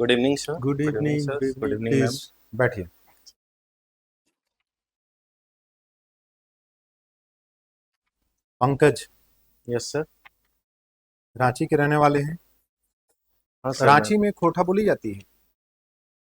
Good evening, sir. Good Good evening, evening. sir. Good Good evening. evening, ma'am. Please बैठिए. Pankaj Yes, sir. Ranchi के रहने वाले हैं. हाँ सर, मैं रांची में खोटा बोली जाती है,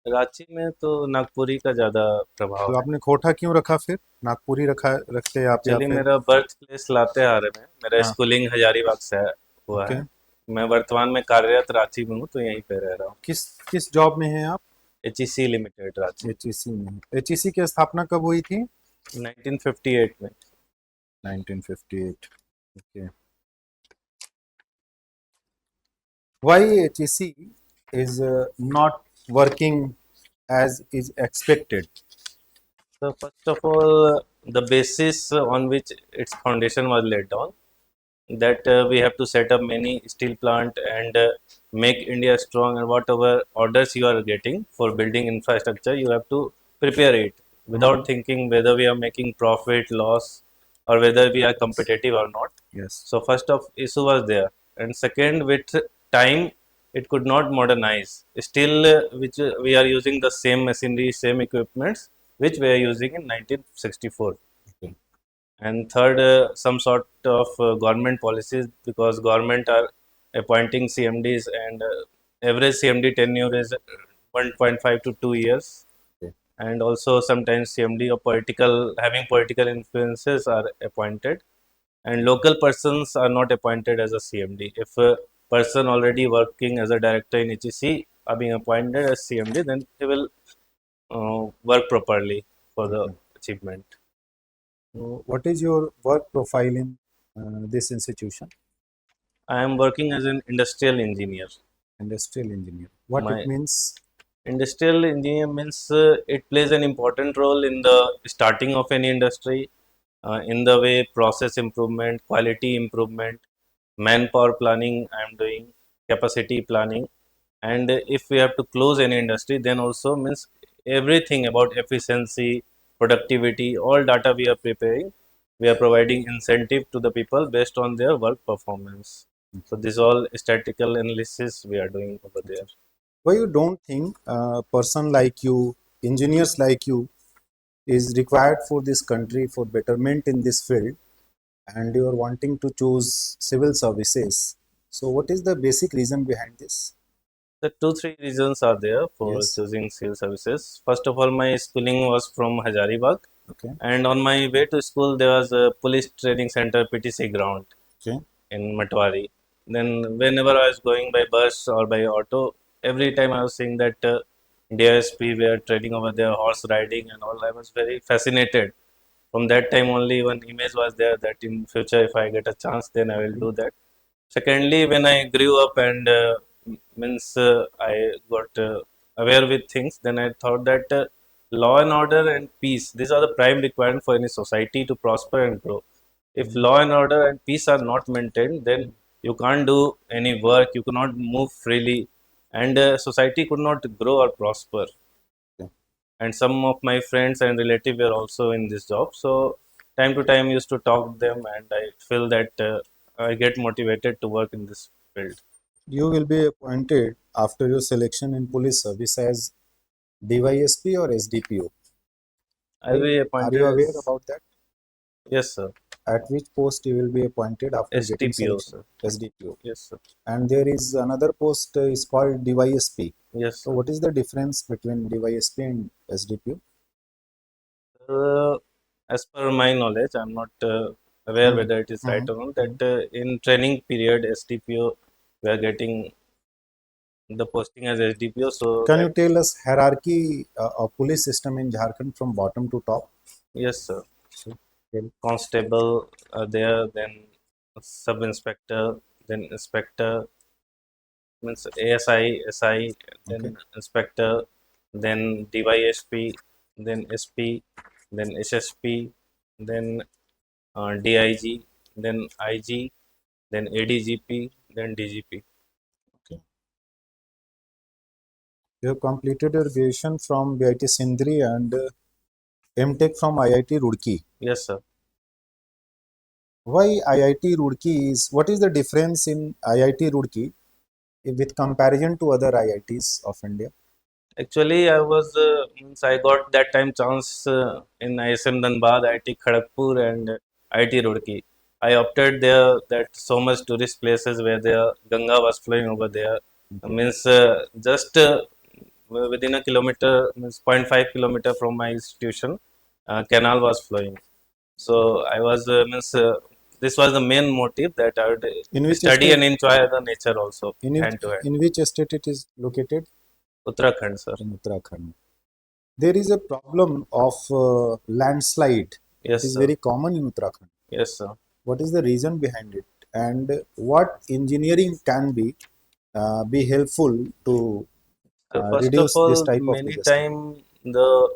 रांची में तो नागपुरी का ज़्यादा प्रभाव तो है। आपने खोटा क्यों रखा फिर? नागपुरी रखते आप या एक्चुअली फिर? मेरा बर्थ प्लेस लातेहार में, मेरा हाँ. स्कूलिंग हजारीबाग से हुआ ओके. है। मैं वर्तमान में कार्यरत रांची में हूँ, तो यहीं पे रह रहा हूँ। किस किस जॉब में हैं आप? HEC लिमिटेड रांची, एचईसी में. एचईसी की स्थापना कब हुई थी? 1958 में। 1958. Okay. Why HEC is not working as is expected? So first of all, the basis on which its foundation was laid down, that we have to set up many steel plant and make India strong, and whatever orders you are getting for building infrastructure, you have to prepare it without thinking whether we are making profit, loss, or whether we are competitive or not. Yes. So first of issue was there, and second, with time, it could not modernize. Still, which we are using the same machinery, same equipments, which we are using in 1964. Okay. And third, some sort of government policies, because government are appointing CMDs, and average CMD tenure is 1.5 to 2 years. Okay. And also sometimes CMD or political having political influences are appointed, and local persons are not appointed as a CMD. If a person already working as a director in HEC are being appointed as CMD, then they will work properly for the Okay. achievement. So what is your work profile in this institution? I am working as an industrial engineer. Industrial engineer. What it My means? industrial engineer means it plays an important role in the starting of any industry, in the way process improvement, quality improvement, manpower planning. I am doing capacity planning, and if we have to close any industry, then also means everything about efficiency, productivity, all data we are preparing. We are providing incentive to the people based on their work performance. So this all statistical analysis we are doing over there. Why you don't think a person like you, engineers like you, is required for this country for betterment in this field, and you are wanting to choose civil services? So what is the basic reason behind this? The two, three reasons are there for Yes. choosing civil services. First of all, my schooling was from Hazaribagh, Okay. and on my way to school, there was a police training center PTC ground Okay. in Matwari. Then, whenever I was going by bus or by auto, every time I was seeing that DSP were training over there, horse riding and all. I was very fascinated. From that time only, one image was there that in future, if I get a chance, then I will do that. Secondly, when I grew up and means I got aware with things, then I thought that law and order and peace, these are the prime requirement for any society to prosper and grow. If law and order and peace are not maintained, then you can't do any work, you cannot move freely, and society could not grow or prosper. Okay. And some of my friends and relatives were also in this job, so time to time used to talk to them, and I feel that I get motivated to work in this field. You will be appointed after your selection in police service as DYSP or SDPO. I'll be Are you appointed aware as, about that? yes sir, At which post you will be appointed after getting STPO selection? sir. SDPO. Yes sir. And there is another post is called DYSP. Yes So sir. what is the difference between DYSP and SDPO? Uh, as per my knowledge, I'm not aware Mhm. whether it is right Mhm. or not. That in training period, STPO we are getting the posting as SDPO. So Can that, you tell us hierarchy of police system in Jharkhand from bottom to top? yes sir. So, tell. Constable are there, then sub inspector, then inspector, means ASI, SI, Okay. then inspector, then DYSP, then SP, then SSP, then DIG, then IG, then ADGP, then DGP. Okay. You have completed your graduation from BIT Sindri and MTech from IIT Roorkee. Yes, sir. Why IIT Roorkee is, what is the difference in IIT Roorkee with comparison to other IITs of India? Actually, I was means I got that time chance in ISM Dhanbad, IIT Kharagpur, and IIT Roorkee. I opted there that so much tourist places where the Ganga was flowing over there. Okay. Means just within a kilometer, means zero point 0.5 kilometer from my institution, canal was flowing. So I was means this was the main motive that I would In which study state? and enjoy the nature also In hand to hand. which state it is located? Uttarakhand, sir. In Uttarakhand. There is a problem of landslide. It Yes, is sir. very common in Uttarakhand. Yes, sir. What is the reason behind it, and what engineering can be helpful to So first of reduce this all, type of many disaster? time the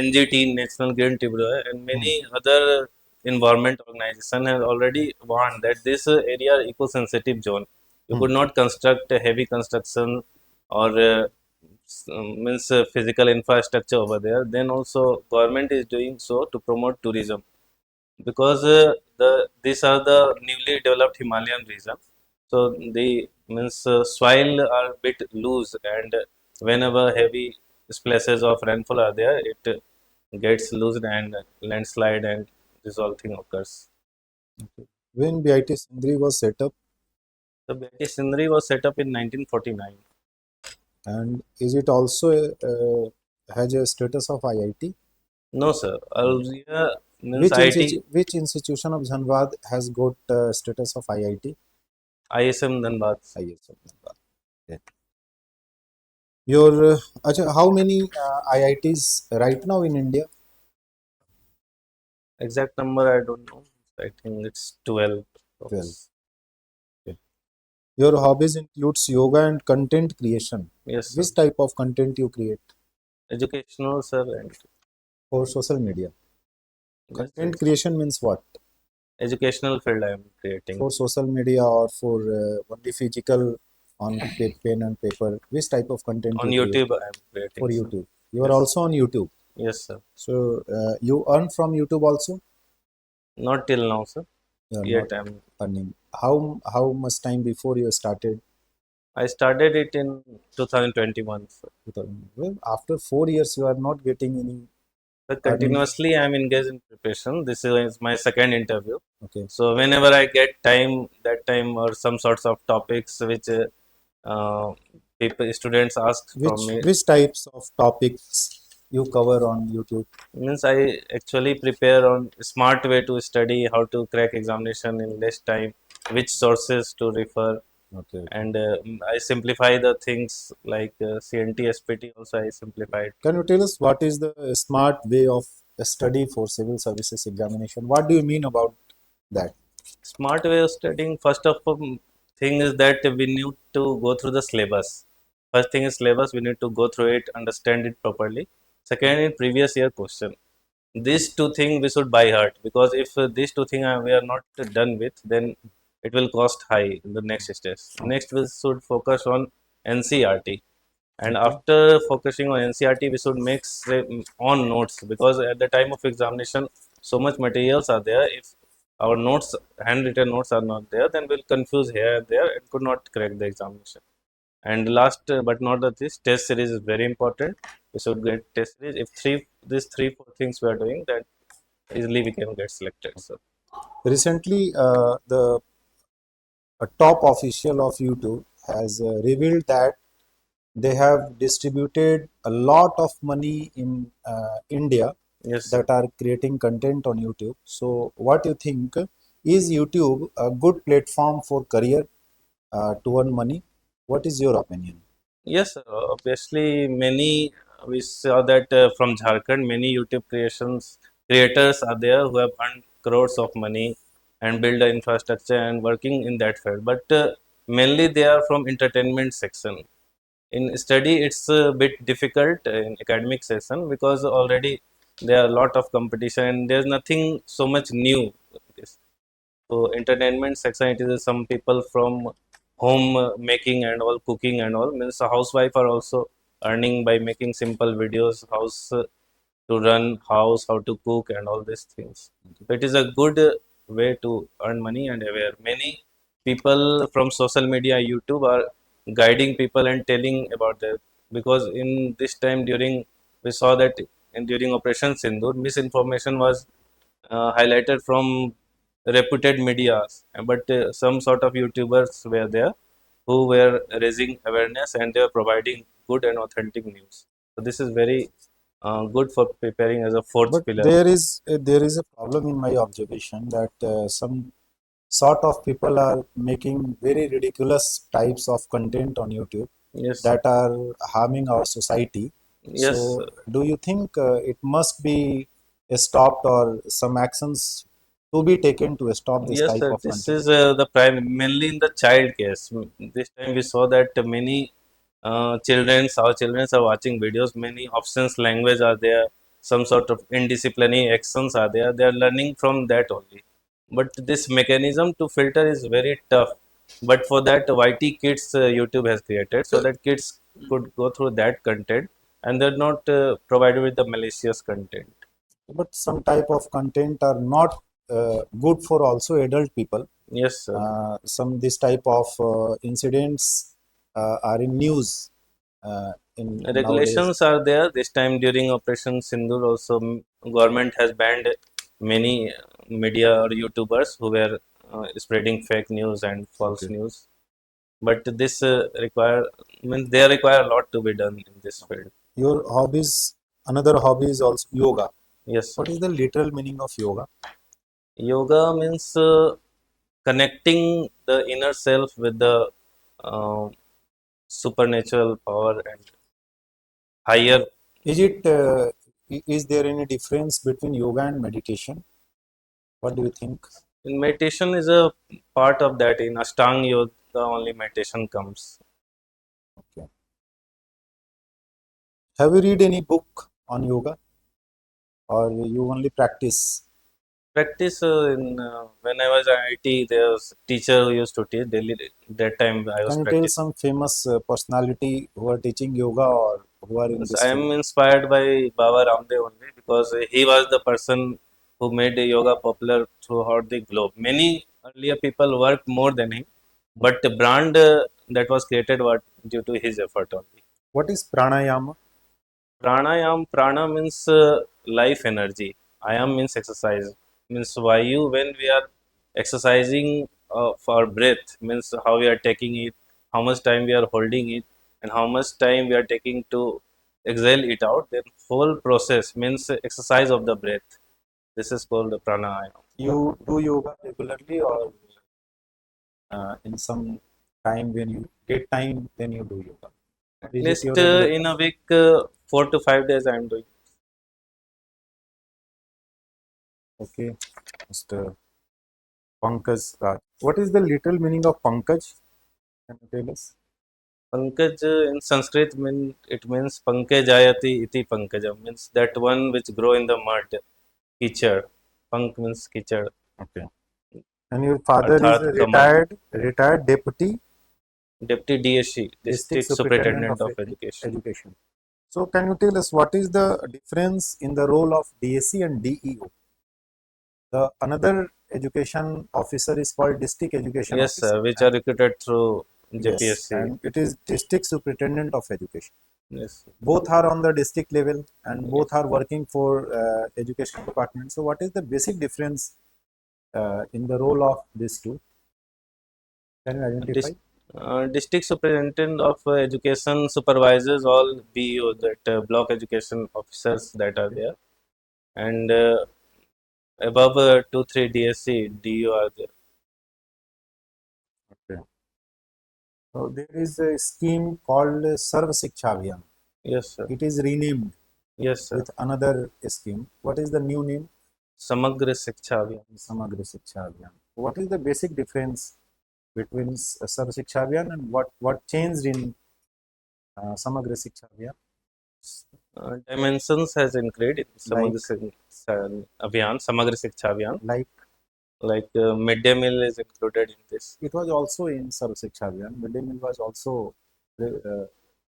NGT, National Green Tribunal, and Hmm. many other environment organization have already warned that this area are eco-sensitive zone. You Hmm. could not construct a heavy construction or means physical infrastructure over there. Then also government is doing so to promote tourism because these are the newly developed Himalayan region. So the means soil are bit loose, and whenever heavy splashes of rainfall are there, it gets loose and landslide and this all thing occurs. When BIT Sindri was set up, The Betty Sindri was set up in 1949. and is it also has a status of IIT? No, sir. Earlier means Which IIT, which institution of Dhanbad has got status of IIT? ISM Dhanbad. ISM Dhanbad. Yeah. Your Acha, how many IITs right now in India? Exact number I don't know. I think it's 12. 12. Okay. Your hobbies includes yoga and content creation. Yes, sir. Which type of content you create Educational, sir, and for social media? yes, Content creation means what? educational field I am creating For social media or for only physical on pen and paper? Which type of content on you create YouTube. I am for creating, sir. YouTube? You are Yes, also on YouTube. yes, sir. So you earn from YouTube also? Not till now, sir. You are not Yet I'm. earning. How much time before you started? I started it in 2021, sir. Well, after 4 years, you are not getting any But earning. continuously, I'm engaged in preparation. This is my second interview. Okay. So whenever I get time, that time or some sorts of topics which people students ask from me, Which types of topics you cover on YouTube? means I actually prepare on smart way to study how to crack examination in less time, which sources to refer, Okay, okay. and I simplify the things like CNT, SPT also I simplified. Can you tell us what is the smart way of study for civil services examination? What do you mean about that? Smart way of studying, first of all, thing is that we need to go through the syllabus. First thing is syllabus, we need to go through it, understand it properly. Second is previous year question. These two things we should buy heart, because if these two things we are not done with, then it will cost high in the next stage. Next we should focus on NCRT, and Okay. after focusing on NCRT we should make on notes, because at the time of examination so much materials are there. If our notes, handwritten notes are not there, then we'll confuse here and there and could not crack the examination. And last but not the least, test series is very important. We should get test series. If these three four things we are doing, then easily we can get selected. So Recently, the a top official of YouTube has revealed that they have distributed a lot of money in India yes, sir. that are creating content on YouTube. So, what do you think? Is YouTube a good platform for career to earn money? What is your opinion? Yes, obviously many we saw that from Jharkhand, many YouTube creators are there who have earned crores of money and build the infrastructure and working in that field. But mainly they are from entertainment section. In study, it's a bit difficult in academic session, because already there are a lot of competition and there's nothing so much new. So entertainment section, it is some people from home making and all, cooking and all. Means a housewife are also earning by making simple videos, house to run house, how to cook and all these things. So it is a good way to earn money and aware. Many people from social media, YouTube are guiding people and telling about that. Because in this time, during we saw that during Operation Sindoor, misinformation was highlighted from reputed media, but some sort of YouTubers were there who were raising awareness, and they were providing good and authentic news. So this is very good for preparing as a fourth But pillar. there is a problem in my observation that some sort of people are making very ridiculous types of content on YouTube Yes, that are harming our society. yes, So, do you think it must be stopped or some actions to be taken to stop this yes, type sir. of This content? is the prime, mainly in the child case. This time we saw that many our children are watching videos. Many options language are there. Some sort of indisciplinary actions are there. They are learning from that only. But this mechanism to filter is very tough. But for that, YT Kids YouTube has created so that kids could go through that content, and they're not provided with the malicious content. But some type of content are not good for also adult people. Yes, sir. Some this type of incidents are in news in nowadays. Regulations are there. This time during Operation Sindoor, also government has banned many media or YouTubers who were spreading fake news and false Okay. news. But this means they require a lot to be done in this field. Your hobbies, another hobby is also yoga. Yes, sir. What is the literal meaning of yoga? Yoga means connecting the inner self with the uh, supernatural power and higher. Is it is there any difference between yoga and meditation? What do you think? In meditation is a part of that. In Ashtanga Yoga, only meditation comes. Okay. Have you read any book on yoga or you only practice? Practice in when I was at IT, there was a teacher who used to teach daily. That time I was Can you tell practicing. some famous personality who are teaching yoga or who are in Yes, this I am field? inspired by Baba Ramdev only because he was the person who made yoga popular throughout the globe. Many earlier people worked more than him, but the brand that was created was due to his effort only. What is pranayama? Pranayam, prana means life energy. Ayam means exercise. Means vayu, when we are exercising for breath, means how we are taking it, how much time we are holding it, and how much time we are taking to exhale it out. Then whole process means exercise of the breath. This is called the pranayam. You do yoga regularly or in some time when you get time, then you do yoga? Or At is it your least regular in a practice? week, 4 to 5 days I am doing. Okay, Mr. Pankaj Raj. What is the literal meaning of Pankaj? Can you tell us? Pankaj in Sanskrit it means Pankajayati iti Pankajam, means that one which grow in the mud, kichad. Pank means kichad, Okay. And your father is arthat a kamal. retired deputy Deputy DSC, district District superintendent of Superintendent of Education. education. So can you tell us what is the difference in the role of DSC and DEO? The another education officer is called district education Yes, officer, sir, which are and recruited through yes, JPSC. and it is district superintendent of education. Yes, Both are on the district level and both yes. are working for education department. So what is the basic difference in the role of these two? Can you identify? District Superintendent of Education supervises all BEO, that block education officers that are Okay. there, and above 2, 3 DSC, DU are there. Okay. So there is a scheme called Sarv Shiksha Abhiyan. Yes, sir. It is renamed Yes, sir. with another scheme. What is the new name? Samagra Shiksha Abhiyan. Samagra Shiksha Abhiyan. What is the basic difference between Sarv Shiksha Abhiyan and what changed in Samagra Shiksha Abhiyan? Dimensions has increased in Like Samagra Shiksha Abhiyan. like Like midday meal is included in this. it was also in Sarv Shiksha Abhiyan. Midday meal was also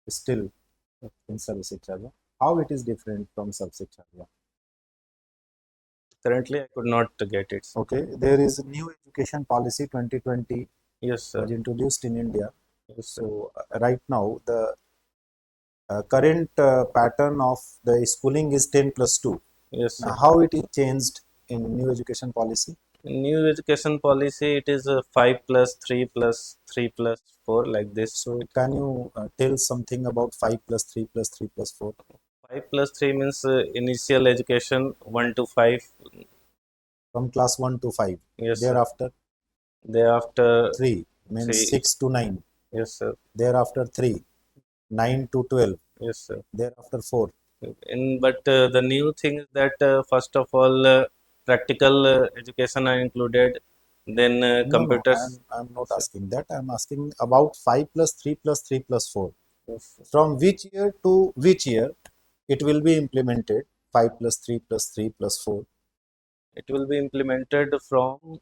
still in Sarv Shiksha Abhiyan. How it is different from Sarv Shiksha Abhiyan? Currently, I could not get it. Okay, there is a new education policy 2020. Yes, sir. was introduced in India. Yes, sir. So right now the current pattern of the schooling is 10 plus 2. Yes, Now, sir. how it is changed in new education policy? New education policy, it is 5 plus 3 plus 3 plus 4, like this. So can you tell something about 5 plus 3 plus 3 plus 4? 5 plus 3 means initial education 1 to 5. From class 1 to 5. Yes, sir. Thereafter Thereafter 3 means 3. 6 to 9. Yes, sir. Thereafter 3, 9 to 12. Yes, sir. Thereafter 4. But the new thing is that first of all, practical education are included. Then No, computers. I'm not Yes, sir. asking that. I'm asking about 5 plus 3 plus 3 plus 4. Yes, sir. From which year to which year it will be implemented? 5 plus 3 plus 3 plus 4 It will be implemented from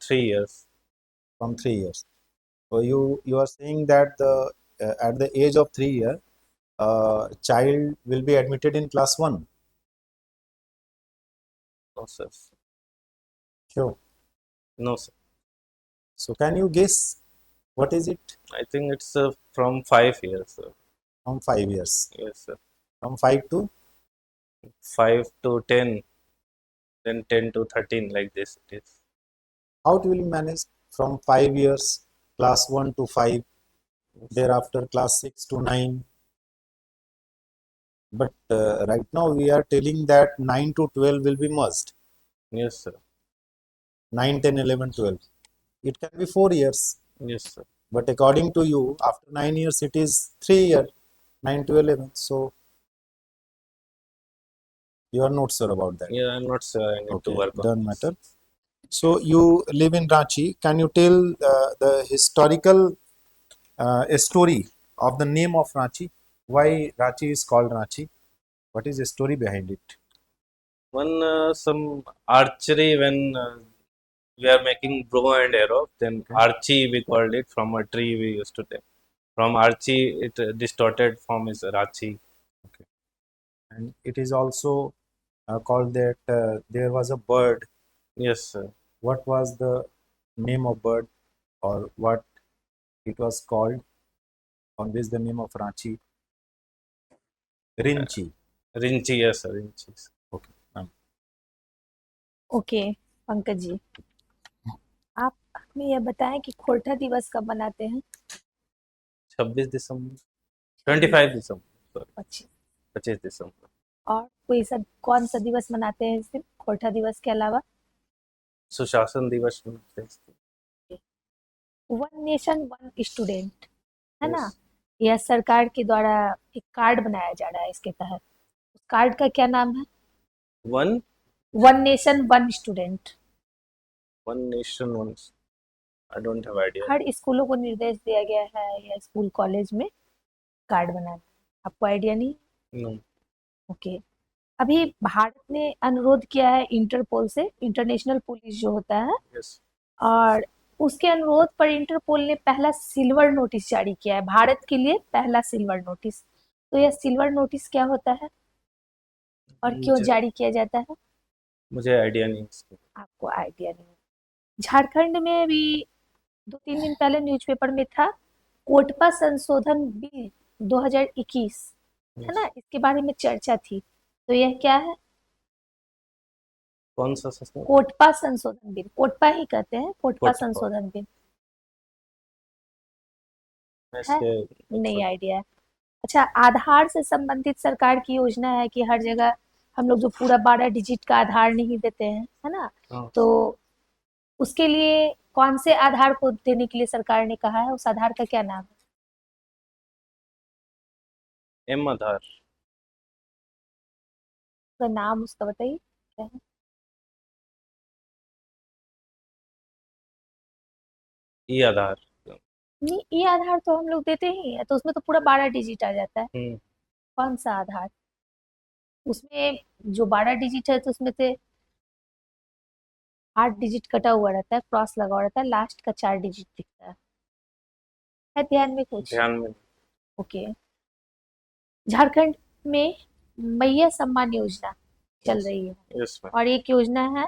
3 years. from 3 years. So you are saying that the at the age of 3 year, child will be admitted in class 1. No, sir. Sure. No, sir. So can you guess what is it? I think it's from 5 years, sir. From 5 years. Yes, sir. From 5 to 5 to 10, then 10 to 13, like this it is. how it will you manage from 5 years, class 1 to 5, Yes, thereafter class 6 to 9. But right now we are telling that 9 to 12 will be must. yes, sir. 9, 10, 11, 12. It can be 4 years. Yes, sir. But according to you, after 9 years, it is 3 year, 9 to 11. So you are not sure about that. Yeah, I'm not sure. I need to Okay, work on don't this. matter. So you live in Ranchi. Can you tell the historical story of the name of Ranchi? Why Ranchi is called Ranchi? What is the story behind it? One some archery when we are making bow and arrow, then Okay, archie we called it, from a tree we used to take. From archie, it distorted form is rachi. okay. And it is also called that there was a bird. Yes, sir. What was the name of bird or what it was called on which the name of Ranchi? Rinchi. Rinchi, yes, sir. Rinchi. Okay. Okay Pankaj ji, आप हमें यह बताएं कि खोरठा दिवस कब मनाते हैं? 26 दिसंबर, 25 दिसंबर, sorry, 25। 25 दिसंबर। और कोई सा कौन सा दिवस मनाते हैं इस दिन खोरठा दिवस के अलावा? सुशासन दिवस मनाते हैं। वन नेशन वन स्टूडेंट, है ना? Yes. यह सरकार के द्वारा एक कार्ड बनाया जा रहा है इसके तहत। उस कार्ड का क्या नाम है? One one nation one student. one nation, one. I don't have idea. हर स्कूलों को निर्देश दिया गया है या स्कूल कॉलेज में कार्ड बनाना। आपको आइडिया नहीं? No. ओके। अभी भारत ने अनुरोध किया है इंटरपोल से, इंटरनेशनल पुलिस जो होता है, Yes. और उसके अनुरोध पर इंटरपोल ने पहला सिल्वर नोटिस जारी किया है, भारत के लिए पहला सिल्वर नोटिस। तो यह सिल्वर नोटिस क्या होता है और क्यों मुझे जारी किया जाता है? मुझे आइडिया नहीं है इसका। आपको आइडिया नहीं है। झारखंड में भी 2-3 दिन पहले न्यूज़पेपर में था, कोटपा संशोधन बिल 2021, है ना? इसके बारे में चर्चा थी। तो यह क्या है? कौन सा सस्ता? कोटपा संशोधन बिल, कोटपा ही कहते हैं, कोटपा कोटपा। संशोधन बिल है? इसके नहीं आइडिया है। अच्छा, आधार से संबंधित सरकार की योजना है कि हर जगह हम लोग जो पूरा 12 डिजिट का आधार नहीं देते हैं, है ना? हाँ, तो उसके लिए कौन से आधार को देने के लिए सरकार ने कहा है? उस आधार का क्या नाम है? एम आधार, उसका नाम उसका बताइए क्या है? ई आधार। नहीं, ये आधार तो हम लोग देते ही हैं, तो उसमें तो पूरा 12 डिजिट आ जाता है। हम्म, कौन सा आधार? उसमें जो 12 डिजिट है तो उसमें से 8 डिजिट कटा हुआ रहता है, क्रॉस लगा हुआ रहता है, लास्ट का 4 डिजिट दिखता है ध्यान में कुछ? ध्यान में। ओके। झारखंड में मैया सम्मान योजना चल रही है यस मैम। और एक योजना है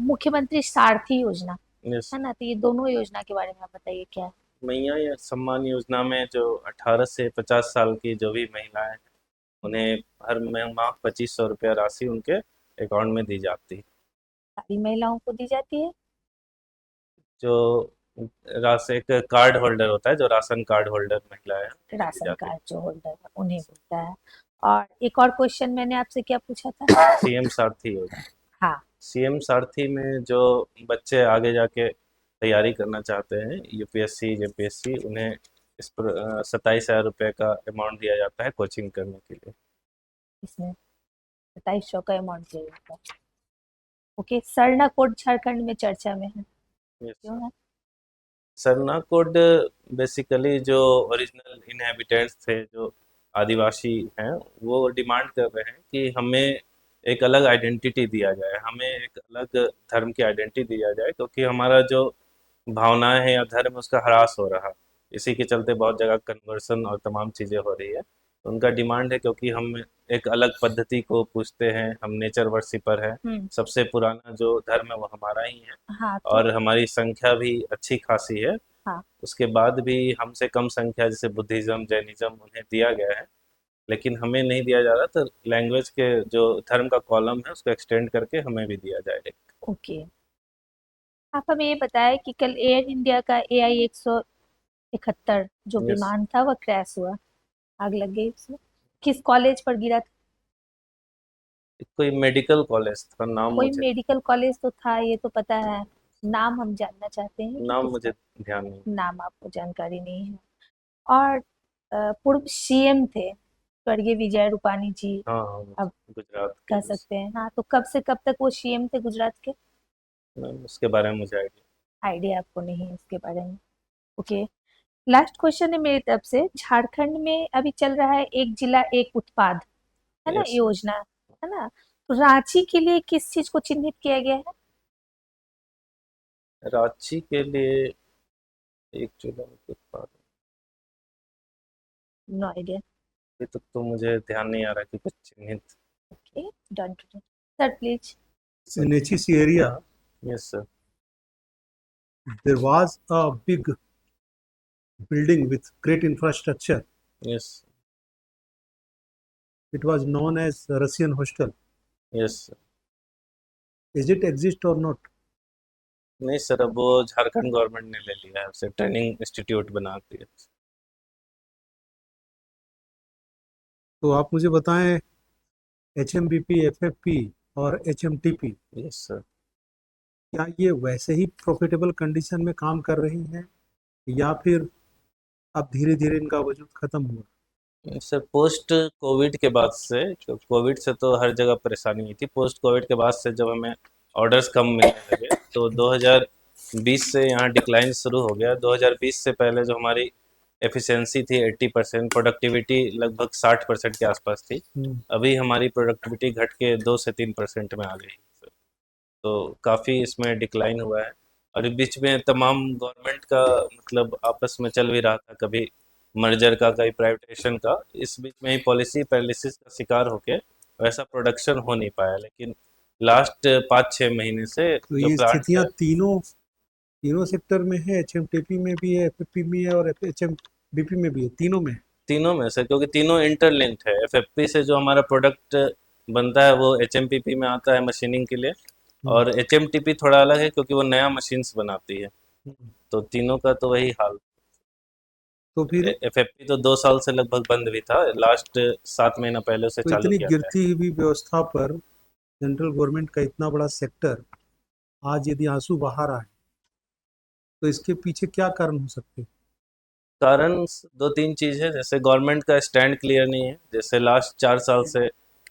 मुख्यमंत्री सारथी योजना। यस। है ना। तो ये दोनों योजना के बारे में आप बताइए क्या है। मैया सम्मान योजना में जो 18 से 50 साल की जो भी महिलाएं हैं, उन्हें हर माह 2500 रुपया राशि उनके अकाउंट में दी जाती है। सारी महिलाओं को दी जाती है। जो राशन एक कार्ड होल्डर होता है, जो राशन कार्ड होल्डर महिला है, उन्हें दी राशन जाती कार्ड जो होल्डर है उन्हें मिलता है। और एक और क्वेश्चन मैंने आपसे क्या पूछा था। है। सीएम सारथी योजना। हाँ। सीएम सारथी में जो बच्चे आगे जाके तैयारी करना चाहते हैं, यूपीएससी जेपीएससी, उन्हें इस पर 27,000 रुपये का अमाउंट दिया जाता है कोचिंग करने के लिए। इसमें 2700 का अमाउंट दिया जाता है। ओके। सरना कोड झारखंड में चर्चा में है, यस। क्यों है। सरना कोड बेसिकली जो ओरिजिनल इनहेबिटेंट्स थे, जो आदिवासी हैं, वो डिमांड कर रहे हैं कि हमें एक अलग आइडेंटिटी दिया जाए, हमें एक अलग धर्म की आइडेंटिटी दिया जाए, क्योंकि हमारा जो भावनाएं हैं या धर्म है, उसका ह्रास हो रहा है। इसी के चलते बहुत जगह कन्वर्सन और तमाम चीज़ें हो रही है। तो उनका डिमांड है, क्योंकि हम एक अलग पद्धति को पूछते हैं, हम नेचर वर्शिपर है, हम्म। सबसे पुराना जो धर्म है वो हमारा ही है, हाँ तो। और हमारी संख्या भी अच्छी खासी है। हाँ। उसके बाद भी हमसे कम संख्या जैसे बुद्धिज़्म जैनिज़्म उन्हें दिया गया है, लेकिन हमें नहीं दिया जा रहा। तो लैंग्वेज के जो धर्म का कॉलम है उसको एक्सटेंड करके हमें भी दिया जाए। ओके। आप हमें ये बताएं कि कल एयर इंडिया का AI 171 जो यस। विमान था वह क्रैश हुआ, आग लग गई उसमें, किस कॉलेज पर गिरा था। कोई मेडिकल कॉलेज था, नाम कोई मुझे मेडिकल कॉलेज तो था, ये तो पता है। नाम हम जानना चाहते हैं कि नाम मुझे किसका। ध्यान नहीं। नाम आपको जानकारी नहीं है। और पूर्व CM थे स्वर्गीय विजय रूपाणी जी। हाँ हाँ, अब गुजरात के कह सकते हैं, हाँ। तो कब से कब तक वो CM थे गुजरात के। उसके बारे में मुझे आइडिया। आइडिया आपको नहीं है इसके बारे में। ओके। लास्ट क्वेश्चन है मेरी तरफ से। झारखंड में अभी चल रहा है एक जिला एक उत्पाद, है ना, यस। योजना, है ना। तो रांची के लिए किस चीज को चिन्हित किया गया है। रांची के लिए एक जिला एक उत्पाद। No idea. अभी तक तो मुझे ध्यान नहीं आ रहा कि कुछ चिन्हित। Okay. Done. Sir please. In HEC area, yes sir. there was a big building with great infrastructure. Yes. It was known as Russian Hostel. Yes. Is it exist or not? नहीं सर, अब वो Jharkhand government ने ले लिया है, उसे training institute बना दिया। तो आप मुझे बताएं, HMBP, FFP और HMTP यस सर। क्या ये वैसे ही प्रॉफिटेबल कंडीशन में काम कर रही हैं या फिर अब धीरे धीरे इनका वजूद खत्म हुआ। सर पोस्ट कोविड के बाद से, कोविड से तो हर जगह परेशानी हुई थी, पोस्ट कोविड के बाद से जब हमें ऑर्डर्स कम मिलने लगे तो 2020 से यहाँ डिक्लाइन शुरू हो गया। 2020 से पहले जो हमारी एफिशिएंसी थी 80%, प्रोडक्टिविटी लगभग 60% के आसपास थी। अभी हमारी प्रोडक्टिविटी घट के 2 से 3% में आ गई है। तो काफ़ी इसमें डिक्लाइन हुआ है। और इस बीच में तमाम गवर्नमेंट का मतलब आपस में चल भी रहा था, कभी मर्जर का, कभी प्राइवेटाइजेशन का। इस बीच में ही पॉलिसी पैरालिसिस का शिकार होके वैसा प्रोडक्शन हो नहीं पाया। लेकिन लास्ट 5-6 महीने से तो जो ये प्लांट स्थितियां है, तीनों सेक्टर में है, HMTP में भी है, FFP में है और HMBP में भी है, तीनों में है। तीनों में से, क्योंकि तीनों इंटरलिंक्ड है। एफएफपी से जो हमारा प्रोडक्ट बनता है वो एचएमपीपी में आता है मशीनिंग के लिए, और एचएमटीपी थोड़ा अलग है क्योंकि वो नया मशीन्स बनाती है। तो तीनों का तो वही हाल। तो फिर एफएफपी तो 2 साल से लगभग बंद भी था, लास्ट 7 महीना पहले उसे तो चालू इतनी किया गया है। गिरती हुई व्यवस्था पर सेंट्रल गवर्नमेंट का इतना बड़ा सेक्टर आज यदि आंसू बहा रहा है तो इसके पीछे क्या कारण हो सकते हैं। कारण 2-3 चीज़ है। जैसे गवर्नमेंट का स्टैंड क्लियर नहीं है। जैसे लास्ट 4 साल से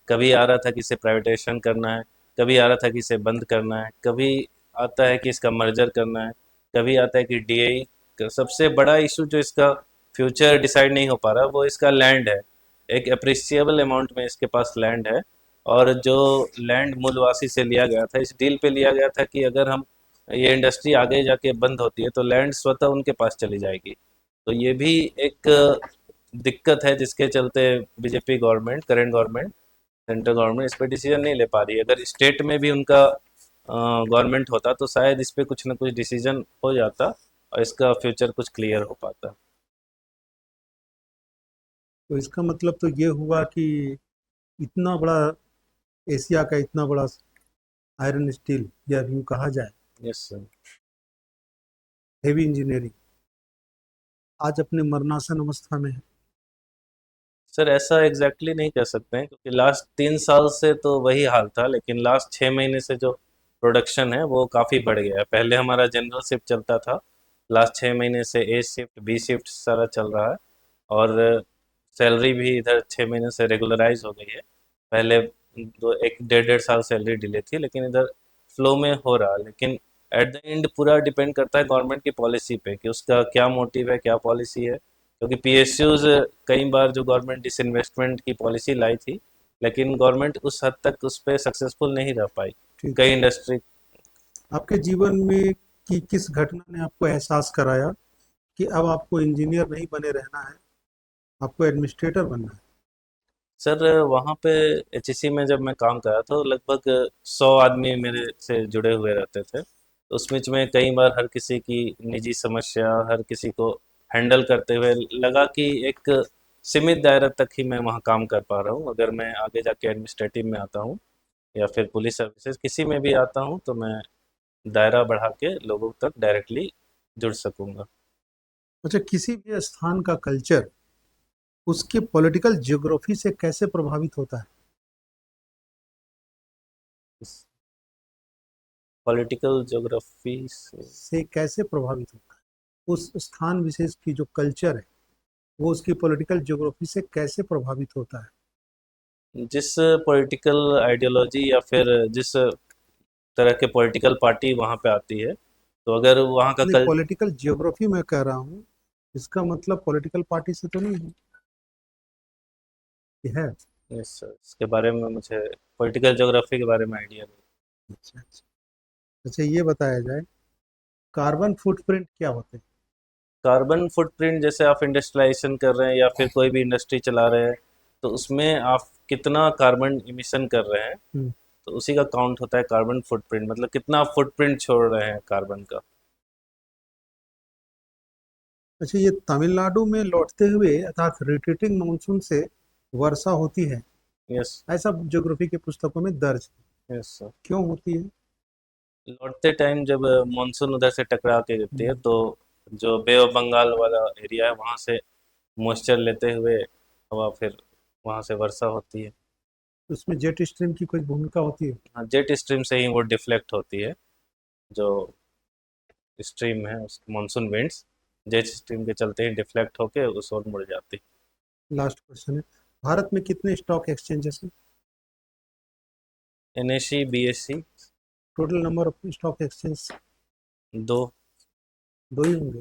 कभी आ रहा था कि इसे प्राइवेटाइजेशन करना है, कभी आ रहा था कि इसे बंद करना है, कभी आता है कि इसका मर्जर करना है, कभी आता है कि डीआई। सबसे बड़ा इशू जो इसका फ्यूचर डिसाइड नहीं हो पा रहा वो इसका लैंड है। एक अप्रिशिएबल अमाउंट में इसके पास लैंड है, और जो लैंड मूलवासी से लिया गया था, इस डील पे लिया गया था कि अगर हम ये इंडस्ट्री आगे जाके बंद होती है तो लैंड स्वतः उनके पास चली जाएगी। तो ये भी एक दिक्कत है जिसके चलते BJP government, current government, central government इस पर डिसीजन नहीं ले पा रही है। अगर स्टेट में भी उनका गवर्नमेंट होता तो शायद इस पे कुछ ना कुछ डिसीजन हो जाता और इसका फ्यूचर कुछ क्लियर हो पाता। तो इसका मतलब तो ये हुआ कि इतना बड़ा एशिया का इतना बड़ा आयरन स्टील या यूं कहा जाए यस सर। हेवी इंजीनियरिंग आज अपने मरणासन अवस्था में है। सर ऐसा एग्जैक्टली नहीं कह सकते हैं क्योंकि लास्ट 3 साल से तो वही हाल था, लेकिन लास्ट 6 महीने से जो प्रोडक्शन है वो काफ़ी बढ़ गया है। पहले हमारा जनरल शिफ्ट चलता था, लास्ट 6 महीने से ए शिफ्ट बी शिफ्ट सारा चल रहा है। और सैलरी भी इधर 6 महीने से रेगुलराइज हो गई है। पहले दो एक डेढ़ डेढ़ साल सैलरी डिले थी, लेकिन इधर फ्लो में हो रहा है। लेकिन एट द एंड पूरा डिपेंड करता है गवर्नमेंट की पॉलिसी पे कि उसका क्या मोटिव है, क्या पॉलिसी है। क्योंकि पीएसयूज कई बार जो गवर्नमेंट डिसइन्वेस्टमेंट की पॉलिसी लाई थी, लेकिन गवर्नमेंट उस हद तक उस पर सक्सेसफुल नहीं रह पाई। ठीक कई है। इंडस्ट्री आपके जीवन में कि किस घटना ने आपको एहसास कराया कि अब आपको इंजीनियर नहीं बने रहना है, आपको एडमिनिस्ट्रेटर बनना है? सर वहाँ पे एचईसी में जब मैं काम करा तो लगभग 100 आदमी मेरे से जुड़े हुए रहते थे। तो उस बीच में कई बार हर किसी की निजी समस्या, हर किसी को हैंडल करते हुए लगा कि एक सीमित दायरा तक ही मैं वहाँ काम कर पा रहा हूँ। अगर मैं आगे जाके एडमिनिस्ट्रेटिव में आता हूँ या फिर पुलिस सर्विसेज किसी में भी आता हूँ तो मैं दायरा बढ़ा के लोगों तक डायरेक्टली जुड़ सकूँगा। अच्छा, किसी भी स्थान का कल्चर उसके पॉलिटिकल ज्योग्राफी से कैसे प्रभावित होता है? पॉलिटिकल ज्योग्राफी से से कैसे प्रभावित होता है? उस स्थान विशेष की जो कल्चर है वो उसकी पॉलिटिकल ज्योग्राफी से कैसे प्रभावित होता है? जिस पॉलिटिकल आइडियोलॉजी या फिर जिस तरह के पॉलिटिकल पार्टी वहाँ पे आती है, तो अगर वहाँ का नहीं, कल पॉलिटिकल ज्योग्राफी मैं कह रहा हूँ, इसका मतलब पॉलिटिकल पार्टी से तो नहीं है कि है? इसके बारे में मुझे पॉलिटिकल ज्योग्राफी के बारे में आइडिया नहीं। अच्छा अच्छा। अच्छा, ये बताया जाए कार्बन फुटप्रिंट क्या होते हैं? कार्बन फुटप्रिंट जैसे आप इंडस्ट्रियलाइजेशन कर रहे हैं या फिर कोई भी इंडस्ट्री चला रहे हैं, तो उसमें आप कितना कार्बन इमिशन कर रहे हैं, हम्म। तो उसी का काउंट होता है कार्बन फुटप्रिंट। मतलब कितना फुटप्रिंट छोड़ रहे हैं कार्बन का। अच्छा, ये तमिलनाडु में लौटते हुए अर्थात रिट्रीटिंग मानसून से वर्षा होती है, यस। ऐसा ज्योग्राफी की पुस्तकों में दर्ज है। Yes sir. क्यों होती है? लौटते टाइम जब मानसून उधर से टकरा के गिरती है हम्म। तो जो बे ऑफ बंगाल वाला एरिया है वहाँ से मॉइस्चर लेते हुए हवा फिर वहाँ से वर्षा होती है। उसमें जेट स्ट्रीम की कोई भूमिका होती है? हाँ, जेट स्ट्रीम से ही वो डिफ्लेक्ट होती है। जो स्ट्रीम है उस मानसून विंड्स जेट स्ट्रीम के चलते ही डिफ्लेक्ट होके उस ओर मुड़ जाती। लास्ट क्वेश्चन है, भारत में कितने स्टॉक एक्सचेंजेस हैं? NSC BSc total number of stock exchange? 2। दो ही होंगे,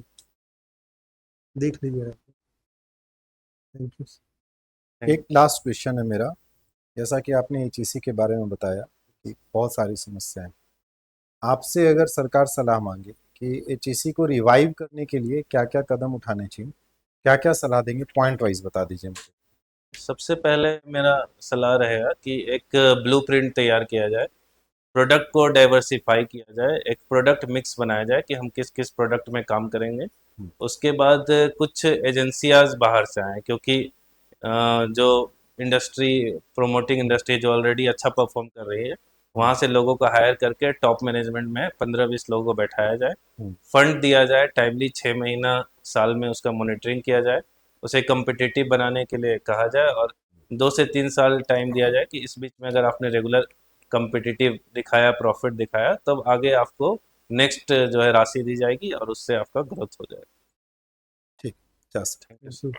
देख लीजिएगा। Thank you. एक लास्ट क्वेश्चन है मेरा। जैसा कि आपने एचईसी के बारे में बताया कि बहुत सारी समस्याएं, आपसे अगर सरकार सलाह मांगे कि एचईसी को रिवाइव करने के लिए क्या क्या कदम उठाने चाहिए, क्या क्या सलाह देंगे? पॉइंट वाइज बता दीजिए मुझे। सबसे पहले मेरा सलाह रहेगा कि एक ब्लूप्रिंट तैयार किया जाए, प्रोडक्ट को डाइवर्सिफाई किया जाए, एक प्रोडक्ट मिक्स बनाया जाए कि हम किस किस प्रोडक्ट में काम करेंगे। उसके बाद कुछ एजेंसियाज बाहर से आए, क्योंकि जो इंडस्ट्री प्रोमोटिंग इंडस्ट्री जो ऑलरेडी अच्छा परफॉर्म कर रही है, वहाँ से लोगों को हायर करके टॉप मैनेजमेंट में 15-20 लोगों को बैठाया जाए, फंड दिया जाए टाइमली, 6 महीना साल में उसका मॉनिटरिंग किया जाए, उसे कम्पिटिटिव बनाने के लिए कहा जाए और 2 से 3 साल टाइम दिया जाए कि इस बीच में अगर आपने रेगुलर कम्पिटिटिव दिखाया, प्रॉफिट दिखाया, तब आगे आपको नेक्स्ट जो है राशि दी जाएगी और उससे आपका ग्रोथ हो जाएगा। ठीक, जस्ट थैंक यू।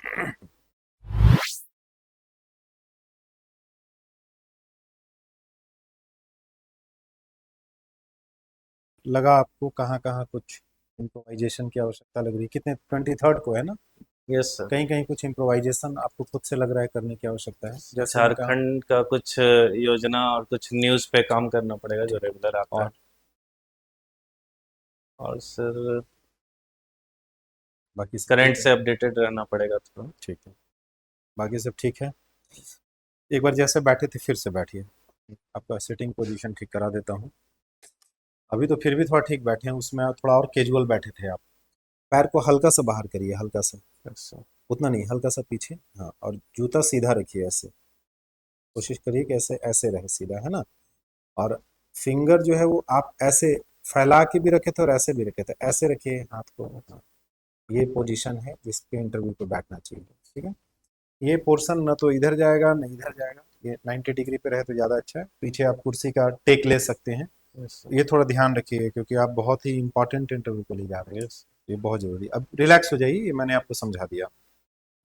लगा आपको कहाँ कहाँ कुछ इम्प्रोवाइजेशन की आवश्यकता लग रही है? कितने 23rd को है ना? Yes sir. कहीं कहीं कुछ इम्प्रोवाइजेशन आपको खुद से लग रहा है करने की आवश्यकता है, जैसे मैं कहा। झारखंड का कुछ योजना और कुछ न्यूज़ पे काम करना पड़ेगा जो रेगुलर आता है। और और सर बाकी सब करंट ठीक है? से अपडेटेड रहना पड़ेगा थोड़ा। ठीक है, बाकी सब ठीक है। एक बार जैसे बैठे थे फिर से बैठिए, आपका सिटिंग पोजीशन ठीक करा देता हूँ। अभी तो फिर भी थोड़ा ठीक बैठे हैं, उसमें थोड़ा और कैजुअल बैठे थे आप। पैर को हल्का सा बाहर करिए, हल्का सा, Yes. उतना नहीं, हल्का सा पीछे। हाँ, और जूता सीधा रखिए ऐसे, कोशिश करिए कि ऐसे ऐसे रहे सीधा, है ना। और फिंगर जो है वो आप ऐसे फैला के भी रखे थे और ऐसे भी रखे थे, ऐसे रखिए हाथ को। हाँ, ये पोजीशन है जिस पे इंटरव्यू पे बैठना चाहिए, ठीक है। ये पोर्शन ना तो इधर जाएगा ना इधर जाएगा, ये 90 डिग्री पे रहे तो ज़्यादा अच्छा है। पीछे आप कुर्सी का टेक ले सकते हैं, Yes. ये थोड़ा ध्यान रखिए क्योंकि आप बहुत ही इंपॉर्टेंट इंटरव्यू को ले जा रहे हैं, Yes. ये बहुत ज़रूरी। अब रिलैक्स हो जाइए, ये मैंने आपको समझा दिया,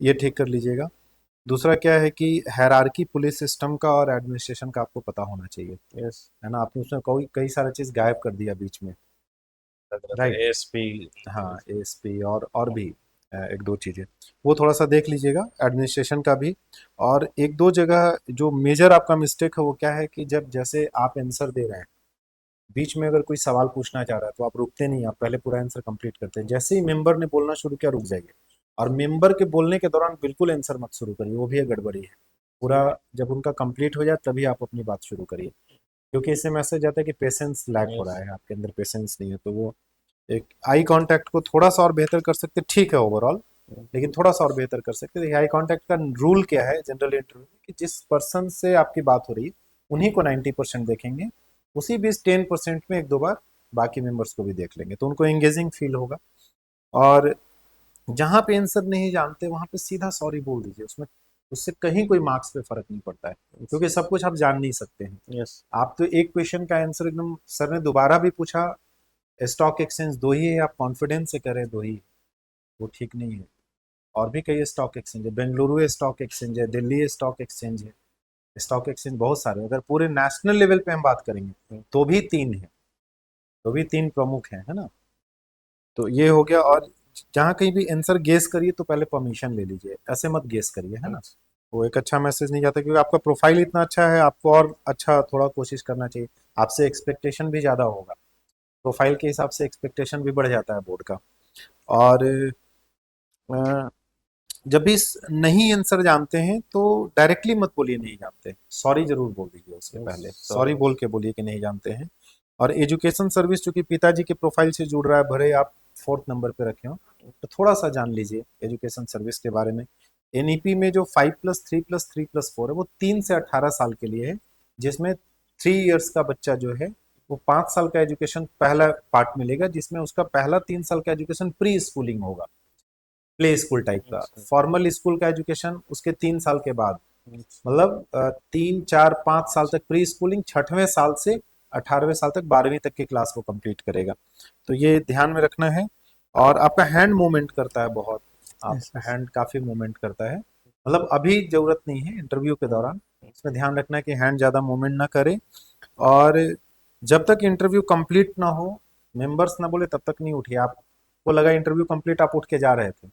ये ठीक कर लीजिएगा। दूसरा क्या है कि हायरार्की पुलिस सिस्टम का और एडमिनिस्ट्रेशन का आपको पता होना चाहिए, Yes. है ना। आपने उसमें कई कई सारा चीज़ गायब कर दिया बीच में, राइट। ASP. हाँ, एएसपी और भी एक दो चीज़ें वो थोड़ा सा देख लीजिएगा, एडमिनिस्ट्रेशन का भी। और एक दो जगह जो मेजर आपका मिस्टेक है वो क्या है कि जब जैसे आप आंसर दे रहे हैं, बीच में अगर कोई सवाल पूछना चाह रहा है तो आप रुकते नहीं, आप पहले पूरा आंसर कंप्लीट करते हैं। जैसे ही मेंबर ने बोलना शुरू किया रुक जाइए, और मेंबर के बोलने के दौरान बिल्कुल आंसर मत शुरू करिए, वो भी एक गड़बड़ी है। पूरा जब उनका कंप्लीट हो जाए तभी आप अपनी बात शुरू करिए, क्योंकि इससे मैसेज आता है कि पेशेंस लैक हो रहा Yes. है, आपके अंदर पेशेंस नहीं है। तो वो एक आई कांटेक्ट को थोड़ा सा और बेहतर कर सकते, ठीक है ओवरऑल, लेकिन थोड़ा सा और बेहतर कर सकते। देखिए आई कांटेक्ट का रूल क्या है जनरल इंटरव्यू में कि जिस पर्सन से आपकी बात हो रही है उन्हीं को 90% देखेंगे, उसी बीच 10% में एक दो बार बाकी मेंबर्स को भी देख लेंगे तो उनको एंगेजिंग फील होगा। और जहाँ पे आंसर नहीं जानते वहाँ पे सीधा सॉरी बोल दीजिए, उसमें उससे कहीं कोई मार्क्स पे फर्क नहीं पड़ता है, क्योंकि सब कुछ आप जान नहीं सकते हैं। Yes. आप तो एक क्वेश्चन का आंसर एकदम सर ने दोबारा भी पूछा, स्टॉक एक्सचेंज दो ही है, आप कॉन्फिडेंस से करें दो ही, वो ठीक नहीं है। और भी कई स्टॉक एक्सचेंज है, बेंगलुरु स्टॉक एक्सचेंज है, दिल्ली स्टॉक एक्सचेंज है, स्टॉक एक्सचेंज बहुत सारे। अगर पूरे नेशनल लेवल पे हम बात करेंगे तो भी तीन है, तो भी तीन प्रमुख हैं, है ना। तो ये हो गया। और जहाँ कहीं भी आंसर गेस करिए तो पहले परमिशन ले लीजिए, ऐसे मत गेस करिए, है ना। वो एक अच्छा मैसेज नहीं जाता, क्योंकि आपका प्रोफाइल इतना अच्छा है, आपको और अच्छा थोड़ा कोशिश करना चाहिए। आपसे एक्सपेक्टेशन भी ज़्यादा होगा, प्रोफाइल के हिसाब से एक्सपेक्टेशन भी बढ़ जाता है बोर्ड का। और अ, जब भी नहीं आंसर जानते हैं तो डायरेक्टली मत बोलिए नहीं जानते, सॉरी जरूर बोल दीजिए उसके पहले, सॉरी बोल के बोलिए कि नहीं जानते हैं। और एजुकेशन सर्विस चूंकि पिताजी के प्रोफाइल से जुड़ रहा है, भले आप 4th नंबर पे रखे हो तो थोड़ा सा जान लीजिए एजुकेशन सर्विस के बारे में। एनईपी में जो 5+3+3+4 है वो 3 से 18 साल के लिए है, जिसमें 3 इयर्स का बच्चा जो है वो 5 साल का एजुकेशन पहला पार्ट मिलेगा, जिसमें उसका पहला 3 साल का एजुकेशन प्री स्कूलिंग होगा, प्ले स्कूल टाइप का। Yes. फॉर्मल स्कूल का एजुकेशन उसके 3 साल के बाद, मतलब 3 4 5 साल तक प्री स्कूलिंग, 6वें साल से 18वें साल तक 12वीं तक की क्लास को कंप्लीट करेगा। तो ये ध्यान में रखना है। और आपका हैंड मूवमेंट करता है बहुत, आप Yes, yes. हैंड काफ़ी मूवमेंट करता है, मतलब अभी ज़रूरत नहीं है, इंटरव्यू के दौरान इसमें ध्यान रखना है कि हैंड ज़्यादा मूवमेंट ना करे। और जब तक इंटरव्यू कंप्लीट ना हो, मेंबर्स ना बोले तब तक नहीं उठिए। आपको लगा इंटरव्यू कंप्लीट, आप उठ के जा रहे थे,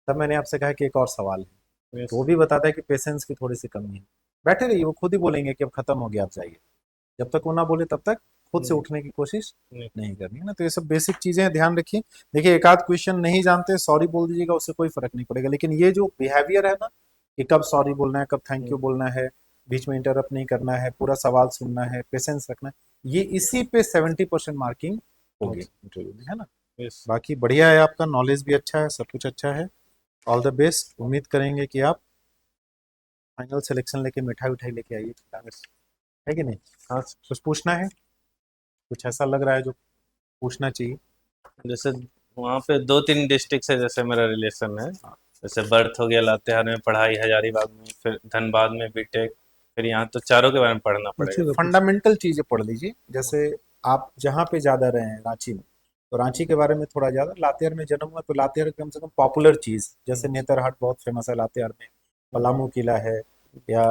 तब मैंने आपसे कहा कि एक और सवाल है, Yes. तो वो भी बताता है कि पेशेंस की थोड़ी सी कमी है। बैठे रहिए, वो खुद ही बोलेंगे कि अब खत्म हो गया, आप जाइए। जब तक वो ना बोले तब तक खुद से उठने की कोशिश नहीं. नहीं करनी है ना। तो ये सब बेसिक चीजें हैं, ध्यान रखिए। देखिए एक आध क्वेश्चन नहीं जानते सॉरी बोल दीजिएगा, उससे कोई फर्क नहीं पड़ेगा, लेकिन ये जो बिहेवियर है ना कि कब सॉरी बोलना है, कब थैंक यू बोलना है, बीच में इंटरप्ट नहीं करना है, पूरा सवाल सुनना है, पेशेंस रखना है, ये इसी पे 70% मार्किंग होगी इंटरव्यू में, है ना। Yes. बाकी बढ़िया है, आपका नॉलेज भी अच्छा है, सब कुछ अच्छा है। ऑल द बेस्ट, उम्मीद करेंगे कि आप फाइनल सिलेक्शन लेके मिठाई उठाई लेके आइए, है कि नहीं। हाँ, कुछ पूछना है, कुछ ऐसा लग रहा है जो पूछना चाहिए। जैसे वहाँ पे 2-3 डिस्ट्रिक्ट से जैसे मेरा रिलेशन है, जैसे बर्थ हो गया लातेहार में, पढ़ाई हजारीबाग में, फिर धनबाद में बीटेक, फिर यहाँ तो चारों के बारे में पढ़ना पड़ेगा। फंडामेंटल चीजें पढ़ लीजिए, जैसे आप जहाँ पे ज्यादा रहे हैं रांची में, तो रांची के बारे में थोड़ा ज्यादा, लातेहार में जन्म हुआ तो लातेहार कम से कम पॉपुलर चीज, जैसे नेतरहाट बहुत फेमस है लातेहार में, पलामू किला है, या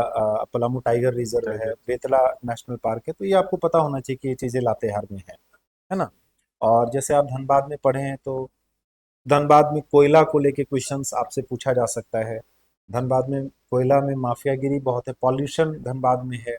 पलामू टाइगर रिजर्व है, बेतला नेशनल पार्क है, तो ये आपको पता होना चाहिए कि ये चीजें लातेहार में है ना। और जैसे आप धनबाद में पढ़े हैं तो धनबाद में कोयला को लेके क्वेश्चंस आपसे पूछा जा सकता है। धनबाद में कोयला में माफियागिरी बहुत है, पॉल्यूशन धनबाद में है।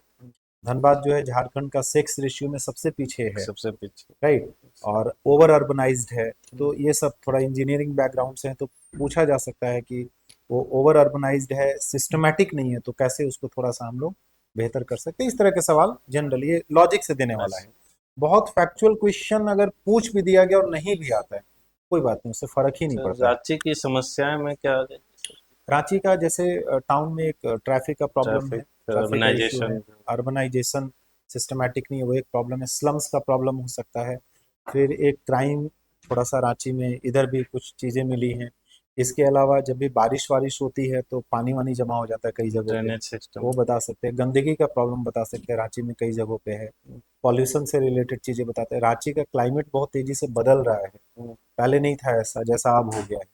धनबाद जो है झारखंड का सेक्स रेशियो में सबसे पीछे है, सबसे पीछे। राइट। और ओवर अर्बनाइज्ड है, तो ये सब थोड़ा इंजीनियरिंग बैकग्राउंड से है तो पूछा जा सकता है कि वो ओवर अर्बनाइज्ड है, सिस्टमैटिक नहीं है, तो कैसे उसको थोड़ा सा हम लोग बेहतर कर सकते हैं। इस तरह के सवाल जनरली ये लॉजिक से देने वाला है। बहुत फैक्चुअल क्वेश्चन अगर पूछ भी दिया गया और नहीं भी आता है, कोई बात नहीं, उससे फर्क ही नहीं सर, पड़ता है। रांची की समस्याएं में क्या है? रांची का जैसे टाउन में एक ट्रैफिक का प्रॉब्लम है, ट्रैफिक, ट्रैफिक का इश्यू है, अर्बनाइजेशन। अर्बनाइजेशन सिस्टमेटिक नहीं है, वो एक प्रॉब्लम है, स्लम्स का प्रॉब्लम हो सकता है, फिर एक क्राइम थोड़ा सा रांची में इधर भी कुछ चीज़ें मिली हैं। इसके अलावा जब भी बारिश वारिश होती है तो पानी वानी जमा हो जाता है कई जगहों पे, ड्रेनेज सिस्टम। वो बता सकते हैं। गंदगी का प्रॉब्लम बता सकते हैं, रांची में कई जगहों पे है। पॉल्यूशन से रिलेटेड चीज़ें बताते हैं। रांची का क्लाइमेट बहुत तेज़ी से बदल रहा है, पहले नहीं था ऐसा जैसा अब हो गया है,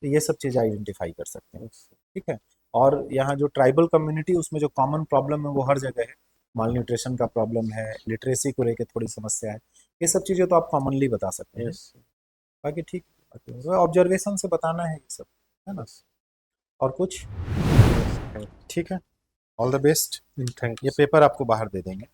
तो ये सब चीज़ें आइडेंटिफाई कर सकते हैं। ठीक है। और यहाँ जो ट्राइबल कम्युनिटी, उसमें जो कॉमन प्रॉब्लम है वो हर जगह है, माल न्यूट्रिशन का प्रॉब्लम है, लिटरेसी को लेकर थोड़ी समस्या है, ये सब चीज़ें तो आप कॉमनली बता सकते हैं। यस। बाकी ठीक, ऑब्जर्वेशन से बताना है ये सब, है ना। और कुछ ठीक है। All the best. थैंक ये यू। पेपर आपको बाहर दे देंगे।